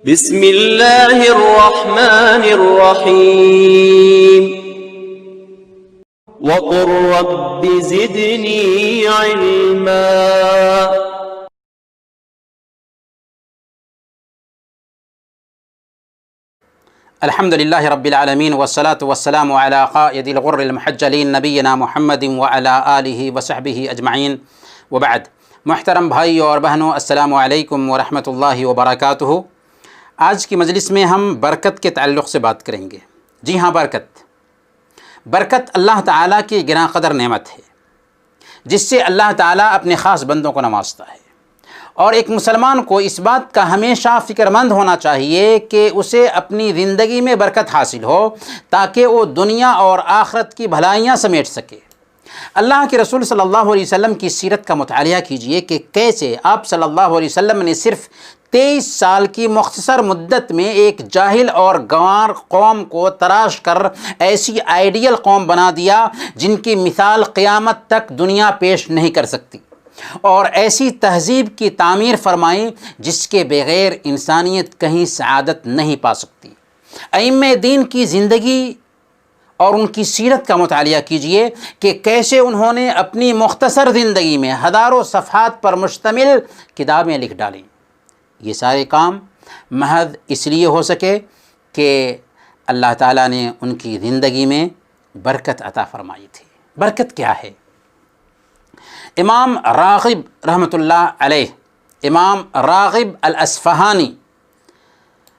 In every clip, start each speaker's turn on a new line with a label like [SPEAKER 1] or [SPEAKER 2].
[SPEAKER 1] بسم اللہ الرحمن الرحیم وقل رب زدنی علما۔
[SPEAKER 2] الحمد للہ رب العالمین والصلاة والسلام علی قائد الغر المحجلین نبینا محمد وعلی آلہ وصحبہ اجمعین وبعد۔ محترم بھائی اور بہنوں، السلام علیکم ورحمۃ اللہ وبرکاتہ۔ آج کی مجلس میں ہم برکت کے تعلق سے بات کریں گے۔ جی ہاں، برکت اللہ تعالیٰ کی گراں قدر نعمت ہے جس سے اللہ تعالیٰ اپنے خاص بندوں کو نوازتا ہے، اور ایک مسلمان کو اس بات کا ہمیشہ فکر مند ہونا چاہیے کہ اسے اپنی زندگی میں برکت حاصل ہو تاکہ وہ دنیا اور آخرت کی بھلائیاں سمیٹ سکے۔ اللہ کے رسول صلی اللہ علیہ وسلم کی سیرت کا مطالعہ کیجئے کہ کیسے آپ صلی اللہ علیہ وسلم نے صرف 23 سال کی مختصر مدت میں ایک جاہل اور گنوار قوم کو تراش کر ایسی آئیڈیل قوم بنا دیا جن کی مثال قیامت تک دنیا پیش نہیں کر سکتی، اور ایسی تہذیب کی تعمیر فرمائی جس کے بغیر انسانیت کہیں سعادت نہیں پا سکتی۔ ائمہ دین کی زندگی اور ان کی سیرت کا مطالعہ کیجئے کہ کیسے انہوں نے اپنی مختصر زندگی میں ہزاروں صفحات پر مشتمل کتابیں لکھ ڈالیں۔ یہ سارے کام محض اس لیے ہو سکے کہ اللہ تعالیٰ نے ان کی زندگی میں برکت عطا فرمائی تھی۔ برکت کیا ہے؟ امام راغب رحمۃ اللہ علیہ، امام راغب الاصفہانی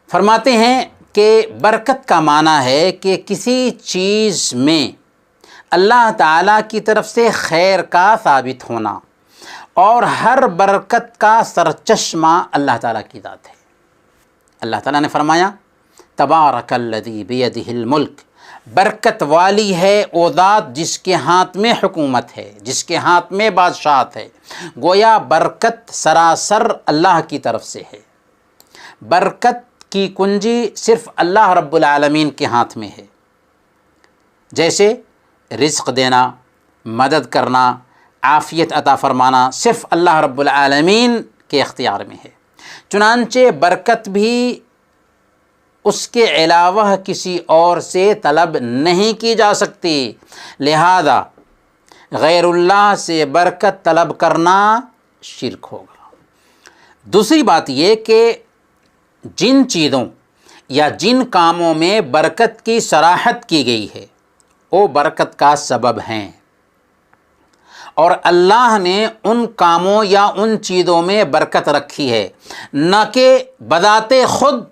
[SPEAKER 2] فرماتے ہیں کہ برکت کا معنی ہے کہ کسی چیز میں اللہ تعالیٰ کی طرف سے خیر کا ثابت ہونا، اور ہر برکت کا سرچشمہ اللہ تعالیٰ کی ذات ہے۔ اللہ تعالیٰ نے فرمایا تبارک الذی بیدہ الملک، برکت والی ہے وہ ذات جس کے ہاتھ میں حکومت ہے، جس کے ہاتھ میں بادشاہت ہے۔ گویا برکت سراسر اللہ کی طرف سے ہے۔ برکت کی کنجی صرف اللہ رب العالمین کے ہاتھ میں ہے، جیسے رزق دینا، مدد کرنا، عافیت عطا فرمانا صرف اللہ رب العالمین کے اختیار میں ہے۔ چنانچہ برکت بھی اس کے علاوہ کسی اور سے طلب نہیں کی جا سکتی، لہذا غیر اللہ سے برکت طلب کرنا شرک ہوگا۔ دوسری بات یہ کہ جن چیزوں یا جن کاموں میں برکت کی صراحت کی گئی ہے وہ برکت کا سبب ہیں، اور اللہ نے ان کاموں یا ان چیزوں میں برکت رکھی ہے، نہ کہ بذات خود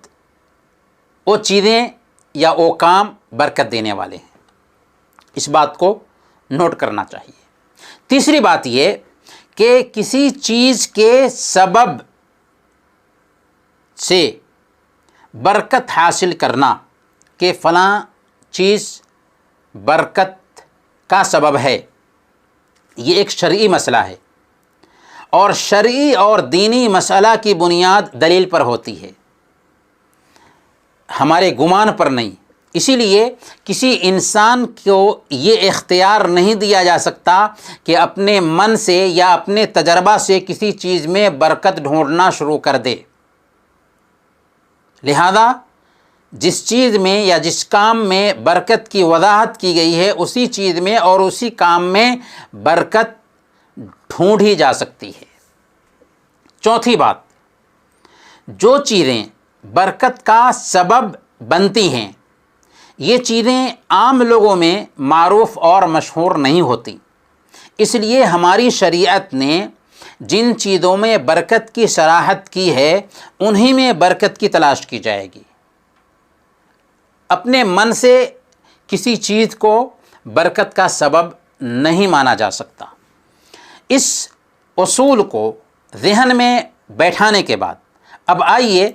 [SPEAKER 2] وہ چیزیں یا وہ کام برکت دینے والے ہیں۔ اس بات کو نوٹ کرنا چاہیے۔ تیسری بات یہ کہ کسی چیز کے سبب سے برکت حاصل کرنا کہ فلاں چیز برکت کا سبب ہے، یہ ایک شرعی مسئلہ ہے، اور شرعی اور دینی مسئلہ کی بنیاد دلیل پر ہوتی ہے، ہمارے گمان پر نہیں۔ اسی لیے کسی انسان کو یہ اختیار نہیں دیا جا سکتا کہ اپنے من سے یا اپنے تجربہ سے کسی چیز میں برکت ڈھونڈنا شروع کر دے۔ لہذا جس چیز میں یا جس کام میں برکت کی وضاحت کی گئی ہے اسی چیز میں اور اسی کام میں برکت ڈھونڈی جا سکتی ہے۔ چوتھی بات، جو چیزیں برکت کا سبب بنتی ہیں یہ چیزیں عام لوگوں میں معروف اور مشہور نہیں ہوتی، اس لیے ہماری شریعت نے جن چیزوں میں برکت کی صراحت کی ہے انہی میں برکت کی تلاش کی جائے گی۔ اپنے من سے کسی چیز کو برکت کا سبب نہیں مانا جا سکتا۔ اس اصول کو ذہن میں بیٹھانے کے بعد اب آئیے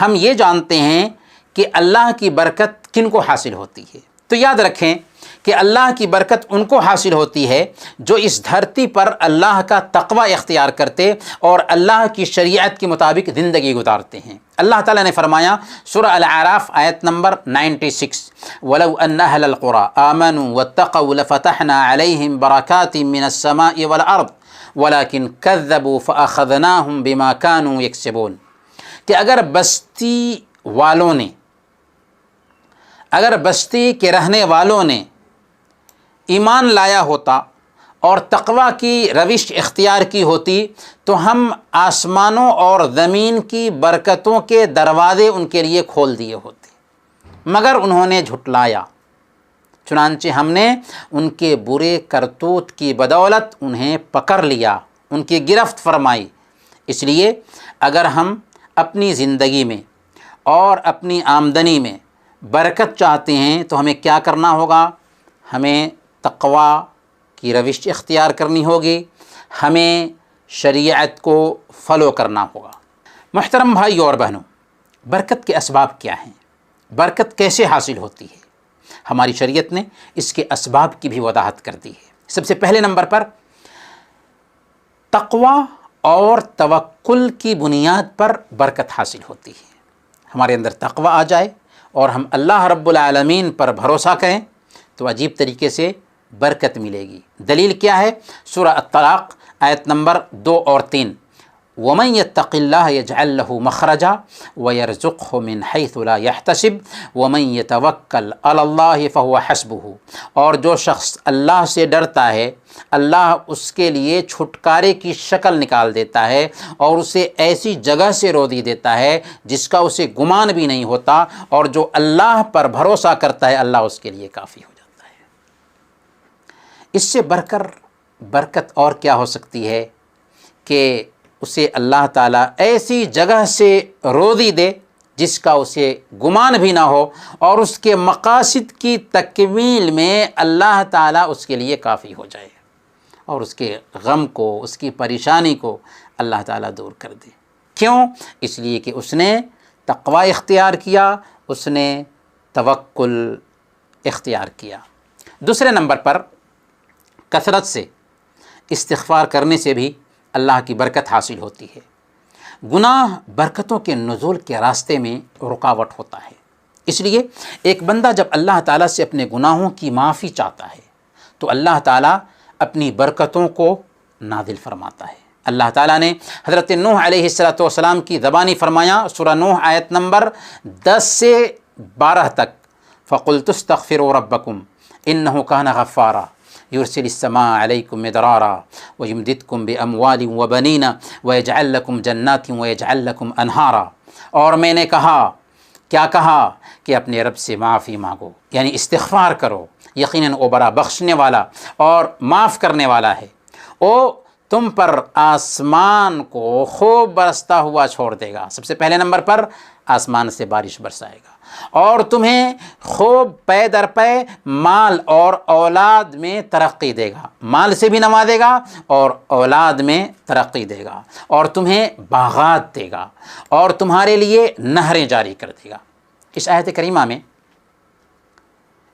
[SPEAKER 2] ہم یہ جانتے ہیں کہ اللہ کی برکت کن کو حاصل ہوتی ہے۔ تو یاد رکھیں کہ اللہ کی برکت ان کو حاصل ہوتی ہے جو اس دھرتی پر اللہ کا تقوی اختیار کرتے اور اللہ کی شریعت کے مطابق زندگی گزارتے ہیں۔ اللہ تعالیٰ نے فرمایا سورہ الاعراف آیت نمبر 96، وَلَوْ أَنَّ أَهْلَ الْقُرَىٰ آمَنُوا وَاتَّقَوْا لَفَتَحْنَا عَلَيْهِمْ بَرَكَاتٍ مِّنَ السَّمَاءِ وَالْأَرْضِ وَلَكِنْ كَذَّبُوا فَأَخَذْنَاهُمْ بِمَا كَانُوا يَكْسِبُونَ۔ کہ اگر بستی کے رہنے والوں نے ایمان لایا ہوتا اور تقوی کی روش اختیار کی ہوتی تو ہم آسمانوں اور زمین کی برکتوں کے دروازے ان کے لیے کھول دیے ہوتے، مگر انہوں نے جھٹلایا، چنانچہ ہم نے ان کے برے کرتوت کی بدولت انہیں پکڑ لیا، ان کی گرفت فرمائی۔ اس لیے اگر ہم اپنی زندگی میں اور اپنی آمدنی میں برکت چاہتے ہیں تو ہمیں کیا کرنا ہوگا؟ ہمیں تقوی کی روش اختیار کرنی ہوگی، ہمیں شریعت کو فالو کرنا ہوگا۔ محترم بھائی اور بہنوں، برکت کے اسباب کیا ہیں؟ برکت کیسے حاصل ہوتی ہے؟ ہماری شریعت نے اس کے اسباب کی بھی وضاحت کر دی ہے۔ سب سے پہلے نمبر پر تقوی اور توکل کی بنیاد پر برکت حاصل ہوتی ہے۔ ہمارے اندر تقوی آ جائے اور ہم اللہ رب العالمین پر بھروسہ کریں تو عجیب طریقے سے برکت ملے گی۔ دلیل کیا ہے؟ سورہ الطلاق آیت نمبر 2 اور 3، وَمَن يَتَّقِ اللَّهَ يَجْعَل لَّهُ مَخْرَجًا وَيَرْزُقْهُ مِنْ حَيْثُ لَا يَحْتَسِبُ وَمَن يَتَوَكَّلْ عَلَى اللَّهِ فَهُوَ حَسْبُهُ، اور جو شخص اللہ سے ڈرتا ہے اللہ اس کے لیے چھٹکارے کی شکل نکال دیتا ہے اور اسے ایسی جگہ سے روزی دیتا ہے جس کا اسے گمان بھی نہیں ہوتا، اور جو اللہ پر بھروسہ کرتا ہے اللہ اس کے لیے کافی ہو جاتا ہے۔ اس سے بڑھ کر برکت اور کیا ہو سکتی ہے کہ اسے اللہ تعالیٰ ایسی جگہ سے روزی دے جس کا اسے گمان بھی نہ ہو، اور اس کے مقاصد کی تکمیل میں اللہ تعالیٰ اس کے لیے کافی ہو جائے اور اس کے غم کو، اس کی پریشانی کو اللہ تعالیٰ دور کر دے۔ کیوں؟ اس لیے کہ اس نے تقوی اختیار کیا، اس نے توکل اختیار کیا۔ دوسرے نمبر پر کثرت سے استغفار کرنے سے بھی اللہ کی برکت حاصل ہوتی ہے۔ گناہ برکتوں کے نزول کے راستے میں رکاوٹ ہوتا ہے، اس لیے ایک بندہ جب اللہ تعالیٰ سے اپنے گناہوں کی معافی چاہتا ہے تو اللہ تعالیٰ اپنی برکتوں کو نازل فرماتا ہے۔ اللہ تعالیٰ نے حضرت نوح علیہ السلام کی زبانی فرمایا، سورہ نوح آیت نمبر 10 سے 12 تک، فَقُلْتُ اسْتَغْفِرُوا رَبَّكُمْ إِنَّهُ كَانَ غَفَّارًا يُرْسِلِ السَّمَاءَ عَلَيْكُمْ مِدْرَارًا وَيُمْدِدْكُمْ بِأَمْوَالٍ وَبَنِينَ وَيَجْعَلْ لَكُمْ جَنَّاتٍ وَيَجْعَلْ لَكُمْ أَنْهَارًا۔ اور میں نے کہا، کیا کہا؟ کہ اپنے رب سے معافی مانگو، یعنی استغفار کرو، یقیناً وہ بڑا بخشنے والا اور معاف کرنے والا ہے۔ وہ تم پر آسمان کو خوب برستا ہوا چھوڑ دے گا۔ سب سے پہلے نمبر پر آسمان سے بارش برسائے گا اور تمہیں خوب پے در پے مال اور اولاد میں ترقی دے گا، مال سے بھی نوازے گا اور اولاد میں ترقی دے گا، اور تمہیں باغات دے گا اور تمہارے لیے نہریں جاری کر دے گا۔ اس آیت کریمہ میں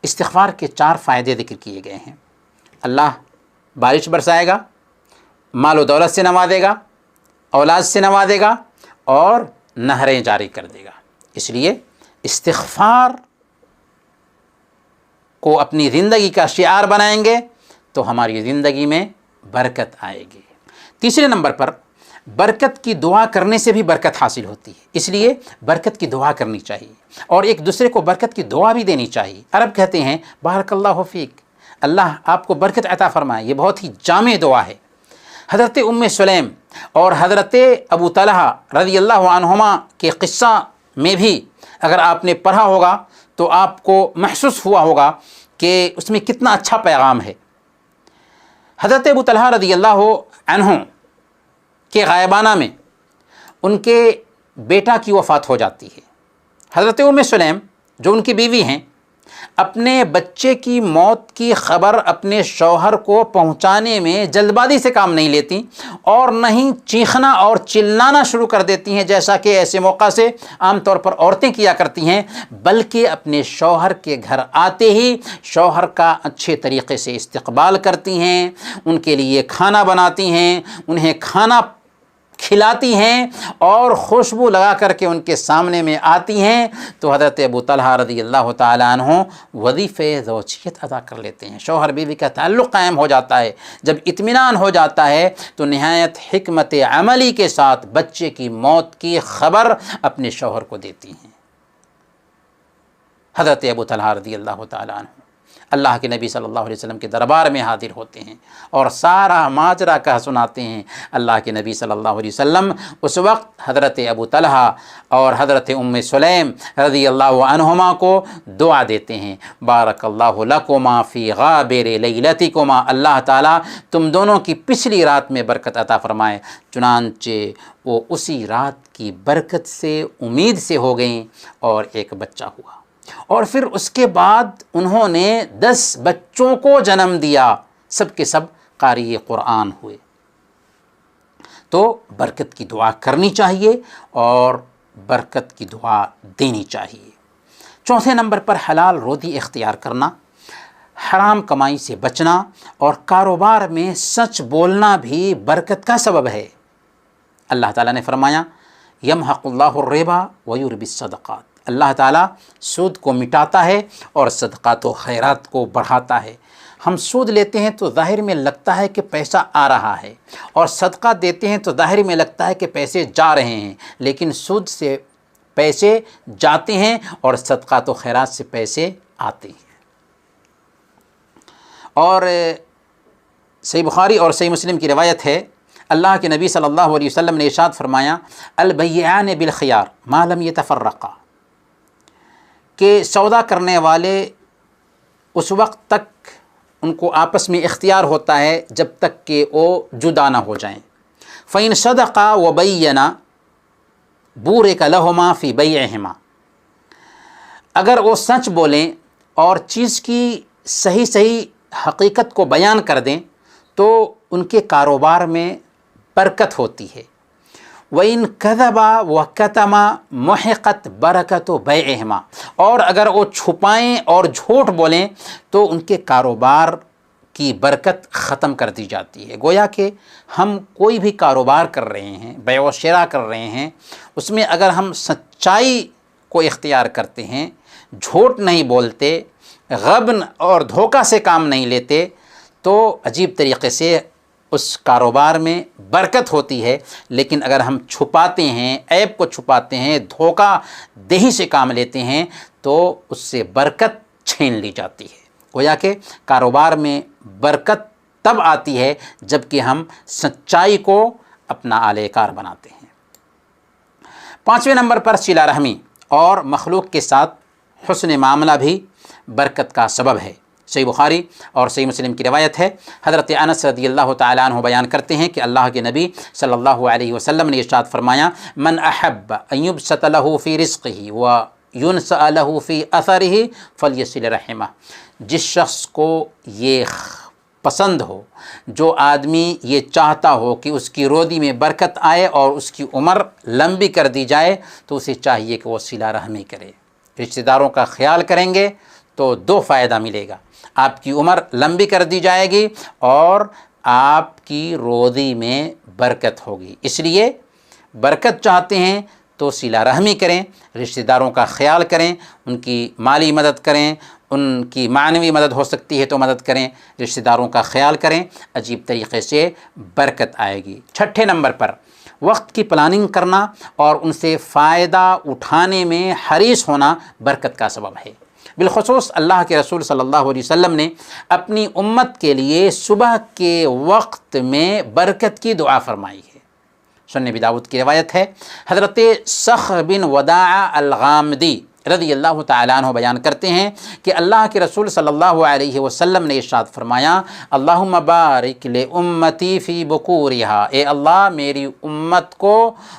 [SPEAKER 2] استغفار کے 4 فائدے ذکر کیے گئے ہیں۔ اللہ بارش برسائے گا، مال و دولت سے نوازے گا، اولاد سے نوازے گا اور نہریں جاری کر دے گا۔ اس لیے استغفار کو اپنی زندگی کا شعار بنائیں گے تو ہماری زندگی میں برکت آئے گی۔ تیسرے نمبر پر برکت کی دعا کرنے سے بھی برکت حاصل ہوتی ہے، اس لیے برکت کی دعا کرنی چاہیے اور ایک دوسرے کو برکت کی دعا بھی دینی چاہیے۔ عرب کہتے ہیں بارک اللہ فیک، اللہ آپ کو برکت عطا فرمائے، یہ بہت ہی جامع دعا ہے۔ حضرت ام سلیم اور حضرت ابو طلحہ رضی اللہ عنہما کے قصہ میں بھی اگر آپ نے پڑھا ہوگا تو آپ کو محسوس ہوا ہوگا کہ اس میں کتنا اچھا پیغام ہے۔ حضرت ابو طلحہ رضی اللہ عنہ کے غائبانہ میں ان کے بیٹا کی وفات ہو جاتی ہے۔ حضرت ام سلیم جو ان کی بیوی ہیں، اپنے بچے کی موت کی خبر اپنے شوہر کو پہنچانے میں جلد بازی سے کام نہیں لیتی اور نہ ہی چیخنا اور چلانا شروع کر دیتی ہیں جیسا کہ ایسے موقع سے عام طور پر عورتیں کیا کرتی ہیں، بلکہ اپنے شوہر کے گھر آتے ہی شوہر کا اچھے طریقے سے استقبال کرتی ہیں، ان کے لیے کھانا بناتی ہیں، انہیں کھانا کھلاتی ہیں اور خوشبو لگا کر کے ان کے سامنے میں آتی ہیں تو حضرت ابو طلحہ رضی اللہ تعالیٰ عنہ وظیفہ زوجیت ادا کر لیتے ہیں، شوہر بیوی کا تعلق قائم ہو جاتا ہے۔ جب اطمینان ہو جاتا ہے تو نہایت حکمت عملی کے ساتھ بچے کی موت کی خبر اپنے شوہر کو دیتی ہیں۔ حضرت ابو طلحہ رضی اللہ تعالیٰ عنہ اللہ کے نبی صلی اللہ علیہ وسلم کے دربار میں حاضر ہوتے ہیں اور سارا ماجرا کہہ سناتے ہیں۔ اللہ کے نبی صلی اللہ علیہ وسلم اس وقت حضرت ابو طلحہ اور حضرت ام سلیم رضی اللہ عنہما کو دعا دیتے ہیں، بارک اللہ لکما فی غابر لیلتکما، اللہ تعالیٰ تم دونوں کی پچھلی رات میں برکت عطا فرمائے۔ چنانچہ وہ اسی رات کی برکت سے امید سے ہو گئیں اور ایک بچہ ہوا، اور پھر اس کے بعد انہوں نے 10 بچوں کو جنم دیا، سب کے سب قاری قرآن ہوئے۔ تو برکت کی دعا کرنی چاہیے اور برکت کی دعا دینی چاہیے۔ چوتھے نمبر پر حلال روزی اختیار کرنا، حرام کمائی سے بچنا اور کاروبار میں سچ بولنا بھی برکت کا سبب ہے۔ اللہ تعالیٰ نے فرمایا یمحق اللہ الربا ویربی الصدقات، اللہ تعالیٰ سود کو مٹاتا ہے اور صدقات و خیرات کو بڑھاتا ہے۔ ہم سود لیتے ہیں تو ظاہر میں لگتا ہے کہ پیسہ آ رہا ہے، اور صدقہ دیتے ہیں تو ظاہر میں لگتا ہے کہ پیسے جا رہے ہیں، لیکن سود سے پیسے جاتے ہیں اور صدقات و خیرات سے پیسے آتے ہیں۔ اور صحیح بخاری اور صحیح مسلم کی روایت ہے، اللہ کے نبی صلی اللہ علیہ وسلم نے ارشاد فرمایا البیعان بالخیار ما لم یتفرقا، کہ سودا کرنے والے اس وقت تک ان کو آپس میں اختیار ہوتا ہے جب تک کہ وہ جدا نہ ہو جائیں۔ فَإِنْ صَدَقَا وَبَيَّنَا بُورِكَ لَهُمَا فِي بَيْعِهِمَا، اگر وہ سچ بولیں اور چیز کی صحیح حقیقت کو بیان کر دیں تو ان کے کاروبار میں برکت ہوتی ہے۔ وَإِنْ كَذَبَا وَكَتَمَا مُحِقَتْ بَرَكَتُ بَيْعِهِمَا، اور اگر وہ چھپائیں اور جھوٹ بولیں تو ان کے کاروبار کی برکت ختم کر دی جاتی ہے۔ گویا کہ ہم کوئی بھی کاروبار کر رہے ہیں، بیع و شراء کر رہے ہیں، اس میں اگر ہم سچائی کو اختیار کرتے ہیں، جھوٹ نہیں بولتے، غبن اور دھوکہ سے کام نہیں لیتے، تو عجیب طریقے سے اس کاروبار میں برکت ہوتی ہے۔ لیکن اگر ہم چھپاتے ہیں، عیب کو چھپاتے ہیں، دھوکہ دہی سے کام لیتے ہیں تو اس سے برکت چھین لی جاتی ہے۔ گویا کہ کاروبار میں برکت تب آتی ہے جب کہ ہم سچائی کو اپنا آلہ کار بناتے ہیں۔ پانچویں نمبر پر صلہ رحمی اور مخلوق کے ساتھ حسن معاملہ بھی برکت کا سبب ہے۔ صحیح بخاری اور صحیح مسلم کی روایت ہے، حضرت انس رضی اللہ تعالیٰ عنہ بیان کرتے ہیں کہ اللہ کے نبی صلی اللہ علیہ وسلم نے ارشاد فرمایا من احب ان یبسط له فی رزقہ وینسأ له فی اثرہ فلیصل رحمہ، جس شخص کو یہ پسند ہو، جو آدمی یہ چاہتا ہو کہ اس کی روزی میں برکت آئے اور اس کی عمر لمبی کر دی جائے، تو اسے چاہیے کہ وہ صلہ رحمی کرے۔ رشتہ داروں کا خیال کریں گے تو دو فائدہ ملے گا، آپ کی عمر لمبی کر دی جائے گی اور آپ کی روزی میں برکت ہوگی۔ اس لیے برکت چاہتے ہیں تو صلہ رحمی کریں، رشتہ داروں کا خیال کریں، ان کی مالی مدد کریں، ان کی معنوی مدد ہو سکتی ہے تو مدد کریں، رشتہ داروں کا خیال کریں، عجیب طریقے سے برکت آئے گی۔ چھٹے نمبر پر وقت کی پلاننگ کرنا اور ان سے فائدہ اٹھانے میں حریص ہونا برکت کا سبب ہے۔ بالخصوص اللہ کے رسول صلی اللہ علیہ وسلم نے اپنی امت کے لیے صبح کے وقت میں برکت کی دعا فرمائی ہے۔ سنن ابی داؤد کی روایت ہے، حضرت صخر بن وداع الغامدی رضی اللہ تعالیٰ عنہ بیان کرتے ہیں کہ اللہ کے رسول صلی اللہ علیہ وسلم نے ارشاد فرمایا اللہم بارک لامتی فی بکورہا، اے اللہ میری امت کو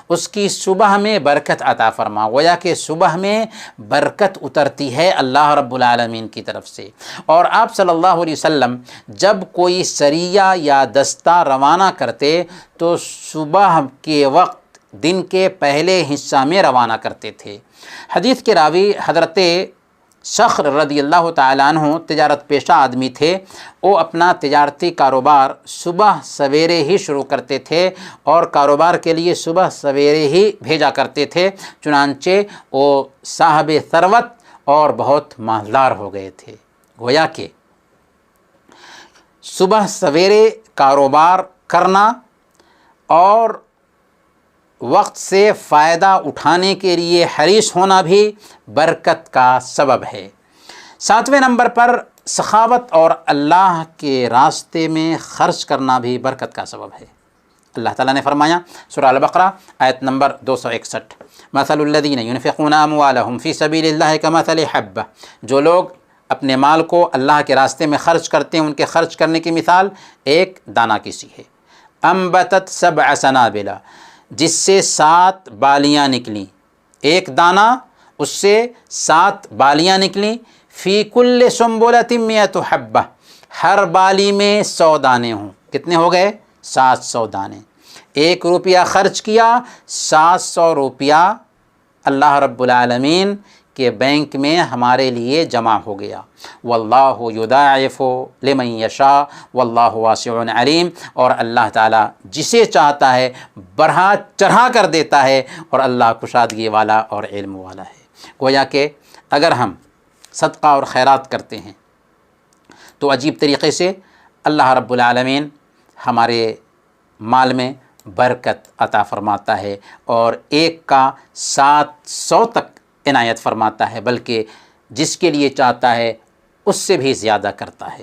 [SPEAKER 2] اس کی صبح میں برکت عطا فرما۔ گویا کہ صبح میں برکت اترتی ہے اللہ رب العالمین کی طرف سے۔ اور آپ صلی اللہ علیہ وسلم جب کوئی سریہ یا دستہ روانہ کرتے تو صبح کے وقت دن کے پہلے حصہ میں روانہ کرتے تھے۔ حدیث کے راوی حضرت صخر رضی اللہ تعالیٰ عنہ تجارت پیشہ آدمی تھے، وہ اپنا تجارتی کاروبار صبح سویرے ہی شروع کرتے تھے اور کاروبار کے لیے صبح سویرے ہی بھیجا کرتے تھے، چنانچہ وہ صاحب ثروت اور بہت مالدار ہو گئے تھے۔ گویا کہ صبح سویرے کاروبار کرنا اور وقت سے فائدہ اٹھانے کے لیے حریص ہونا بھی برکت کا سبب ہے۔ 7ویں نمبر پر سخاوت اور اللہ کے راستے میں خرچ کرنا بھی برکت کا سبب ہے۔ اللہ تعالیٰ نے فرمایا سورہ البقرہ آیت نمبر 261، مثل الذین ينفقون اموالهم فی سبیل اللہ کمثل حبہ، جو لوگ اپنے مال کو اللہ کے راستے میں خرچ کرتے ہیں ان کے خرچ کرنے کی مثال ایک دانہ کی سی ہے، انبتت 7 سنابل، جس سے 7 بالیاں نکلیں، ایک دانہ اس سے 7 بالیاں نکلیں، فی کل سنبلۃ 100 حبہ، ہر بالی میں 100 دانے ہوں، کتنے ہو گئے؟ 700 دانے۔ 1 روپیہ خرچ کیا، 700 روپیہ اللہ رب العالمین کے بینک میں ہمارے لیے جمع ہو گیا۔ واللہ یضاعف لمن یشاء واللہ واسع علیم، اور اللہ تعالیٰ جسے چاہتا ہے بڑھا چڑھا کر دیتا ہے، اور اللہ کشادگی والا اور علم والا ہے۔ گویا کہ اگر ہم صدقہ اور خیرات کرتے ہیں تو عجیب طریقے سے اللہ رب العالمین ہمارے مال میں برکت عطا فرماتا ہے، اور ایک کا 700 تک عنایت فرماتا ہے، بلکہ جس کے لیے چاہتا ہے اس سے بھی زیادہ کرتا ہے۔